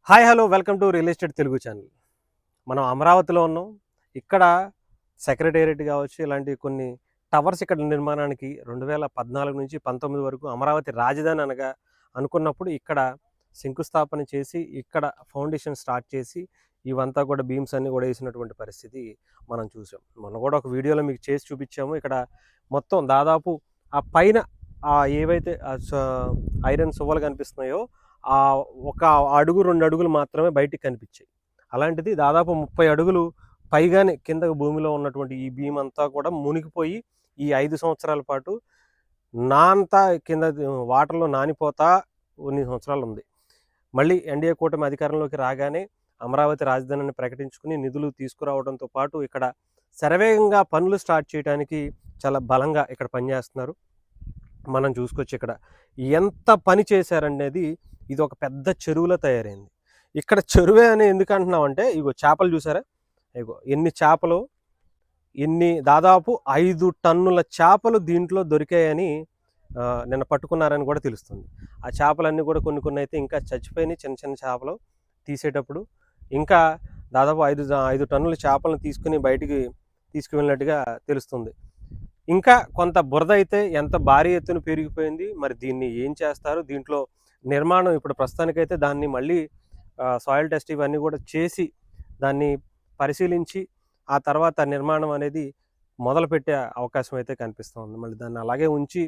Hi hello welcome to real estate Telugu channel. మనం అమరావతిలో ఉన్నాం. ఇక్కడ సెక్రటేరియట్ కావచ్చు, ఇలాంటి కొన్ని టవర్స్ ఇక్కడ నిర్మాణానికి 2014 నుంచి 19 వరకు అమరావతి రాజధాని అనుకున్నప్పుడు ఇక్కడ శంకుస్థాపన చేసి, ఇక్కడ ఫౌండేషన్ స్టార్ట్ చేసి, ఇవంతా కూడా బీమ్స్ అన్నీ కూడా వేసినటువంటి పరిస్థితి మనం చూసాం. మొన్న కూడా ఒక వీడియోలో మీకు చేసి చూపించాము. ఇక్కడ మొత్తం దాదాపు ఆ పైన ఏవైతే ఐరన్ సువ్వలు కనిపిస్తున్నాయో ఒక అడుగు 2 అడుగులు మాత్రమే బయటికి కనిపించాయి. అలాంటిది దాదాపు 30 అడుగులు పైగానే కింద భూమిలో ఉన్నటువంటి ఈ బీమ్ అంతా కూడా మునిగిపోయి ఈ 5 సంవత్సరాల పాటు కింద వాటర్లో నానిపోతా కొన్ని సంవత్సరాలు ఉంది. మళ్ళీ ఎన్డీఏ కూటమి అధికారంలోకి రాగానే అమరావతి రాజధానిని ప్రకటించుకుని నిధులు తీసుకురావడంతో పాటు ఇక్కడ శరవేగంగా పనులు స్టార్ట్ చేయడానికి చాలా బలంగా ఇక్కడ పనిచేస్తున్నారు. మనం చూసుకోవచ్చు ఇక్కడ ఎంత పని చేశారనేది. ఇది ఒక పెద్ద చెరువులో తయారైంది. ఇక్కడ చెరువే అని ఎందుకు అంటున్నామంటే, ఇగో చేపలు చూసారా, ఇగో ఎన్ని చేపలు, దాదాపు 5 టన్నుల చేపలు దీంట్లో దొరికాయని నిన్న పట్టుకున్నారని కూడా తెలుస్తుంది. ఆ చేపలన్నీ కూడా కొన్ని అయితే ఇంకా చచ్చిపోయినాయి. చిన్న చిన్న చేపలు తీసేటప్పుడు ఇంకా దాదాపు 5 టన్నుల చేపలను తీసుకుని బయటికి తీసుకువెళ్ళినట్టుగా తెలుస్తుంది. ఇంకా కొంత బురద అయితే ఎంత భారీ ఎత్తున పెరిగిపోయింది. మరి దీన్ని ఏం చేస్తారు? దీంట్లో నిర్మాణం ఇప్పుడు ప్రస్తుతానికైతే దాన్ని మళ్ళీ సాయిల్ టెస్ట్ ఇవన్నీ కూడా చేసి దాన్ని పరిశీలించి ఆ తర్వాత నిర్మాణం అనేది మొదలుపెట్టే అవకాశం అయితే కనిపిస్తూ ఉంది. మళ్ళీ దాన్ని అలాగే ఉంచి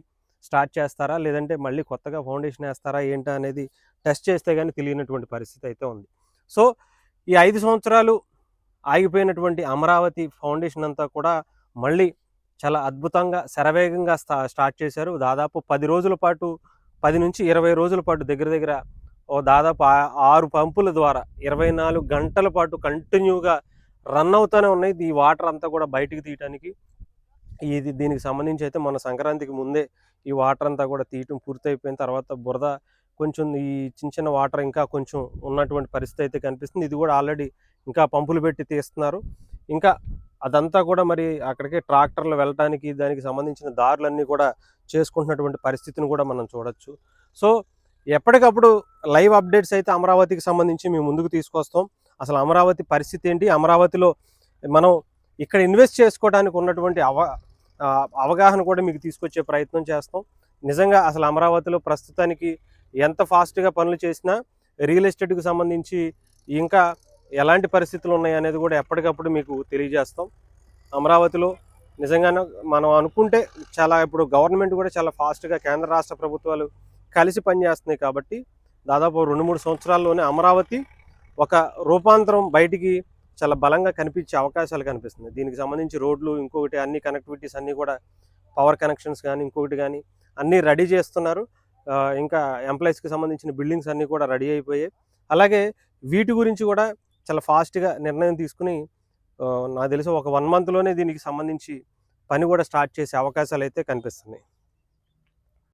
స్టార్ట్ చేస్తారా, లేదంటే మళ్ళీ కొత్తగా ఫౌండేషన్ వేస్తారా ఏంటా అనేది టెస్ట్ చేస్తే కానీ తెలియనటువంటి పరిస్థితి అయితే ఉంది. సో ఈ 5 సంవత్సరాలు ఆగిపోయినటువంటి అమరావతి ఫౌండేషన్ అంతా కూడా మళ్ళీ చాలా అద్భుతంగా శరవేగంగా స్టార్ట్ చేశారు. దాదాపు 10 రోజుల పాటు 10 నుంచి 20 రోజుల పాటు దగ్గర దాదాపు 6 పంపుల ద్వారా 24 గంటల పాటు కంటిన్యూగా రన్ అవుతూనే ఉన్నాయి. ఈ వాటర్ అంతా కూడా బయటికి తీయడానికి దీనికి సంబంధించి అయితే మన సంక్రాంతికి ముందే ఈ వాటర్ అంతా కూడా తీయటం పూర్తయిపోయిన తర్వాత బురద కొంచెం ఈ చిన్న వాటర్ ఇంకా కొంచెం ఉన్నటువంటి పరిస్థితి అయితే కనిపిస్తుంది. ఇది కూడా ఆల్రెడీ ఇంకా పంపులు పెట్టి తీస్తున్నారు. ఇంకా అదంతా కూడా మరి అక్కడికి ట్రాక్టర్లు వెళ్ళటానికి దానికి సంబంధించిన దారులన్నీ కూడా చేసుకుంటున్నటువంటి పరిస్థితిని కూడా మనం చూడొచ్చు. సో ఎప్పటికప్పుడు లైవ్ అప్డేట్స్ అయితే అమరావతికి సంబంధించి మేము ముందుకు తీసుకొస్తాం. అసలు అమరావతి పరిస్థితి ఏంటి, అమరావతిలో మనం ఇక్కడ ఇన్వెస్ట్ చేసుకోవడానికి ఉన్నటువంటి అవగాహన కూడా మీకు తీసుకొచ్చే ప్రయత్నం చేస్తాం. నిజంగా అసలు అమరావతిలో ప్రస్తుతానికి ఎంత ఫాస్ట్గా పనులు చేసినా రియల్ ఎస్టేట్కి సంబంధించి ఇంకా ఎలాంటి పరిస్థితులు ఉన్నాయి అనేది కూడా ఎప్పటికప్పుడు మీకు తెలియజేస్తాం. అమరావతిలో నిజంగానే మనం అనుకుంటే చాలా ఇప్పుడు గవర్నమెంట్ కూడా చాలా ఫాస్ట్గా కేంద్ర రాష్ట్ర ప్రభుత్వాలు కలిసి పనిచేస్తున్నాయి కాబట్టి దాదాపు 2-3 సంవత్సరాల్లోనే అమరావతి ఒక రూపాంతరం బయటికి చాలా బలంగా కనిపించే అవకాశాలు కనిపిస్తుంది. దీనికి సంబంధించి రోడ్లు ఇంకొకటి అన్ని కనెక్టివిటీస్ అన్నీ కూడా పవర్ కనెక్షన్స్ కానీ ఇంకొకటి కానీ అన్నీ రెడీ చేస్తున్నారు. ఇంకా ఎంప్లాయీస్కి సంబంధించిన బిల్డింగ్స్ అన్నీ కూడా రెడీ అయిపోయాయి. అలాగే వీటి గురించి కూడా చాలా ఫాస్ట్గా నిర్ణయం తీసుకుని నాకు తెలిసి ఒక 1 మంత్లోనే దీనికి సంబంధించి పని కూడా స్టార్ట్ చేసే అవకాశాలు అయితే కనిపిస్తున్నాయి.